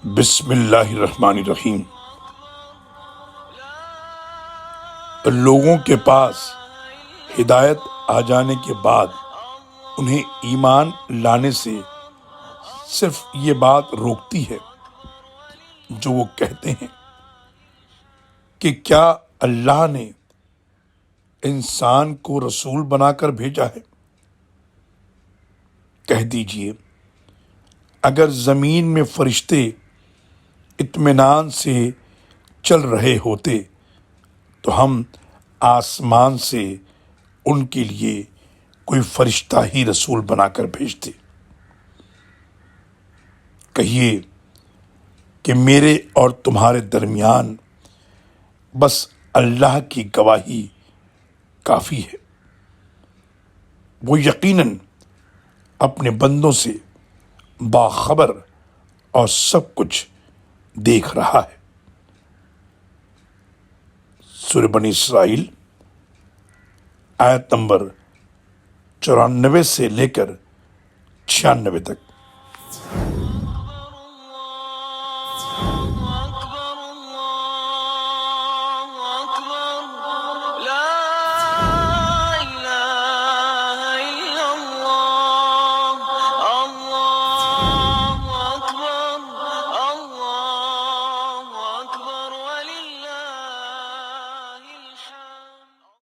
بسم اللہ الرحمن الرحیم۔ لوگوں کے پاس ہدایت آ جانے کے بعد انہیں ایمان لانے سے صرف یہ بات روکتی ہے جو وہ کہتے ہیں کہ کیا اللہ نے انسان کو رسول بنا کر بھیجا ہے؟ کہہ دیجئے، اگر زمین میں فرشتے اطمینان سے چل رہے ہوتے تو ہم آسمان سے ان کے لیے کوئی فرشتہ ہی رسول بنا کر بھیجتے۔ کہیے کہ میرے اور تمہارے درمیان بس اللہ کی گواہی کافی ہے، وہ یقیناً اپنے بندوں سے باخبر اور سب کچھ دیکھ رہا ہے۔ سورہ بنی اسرائیل آیت نمبر 94 سے لے کر 96 تک۔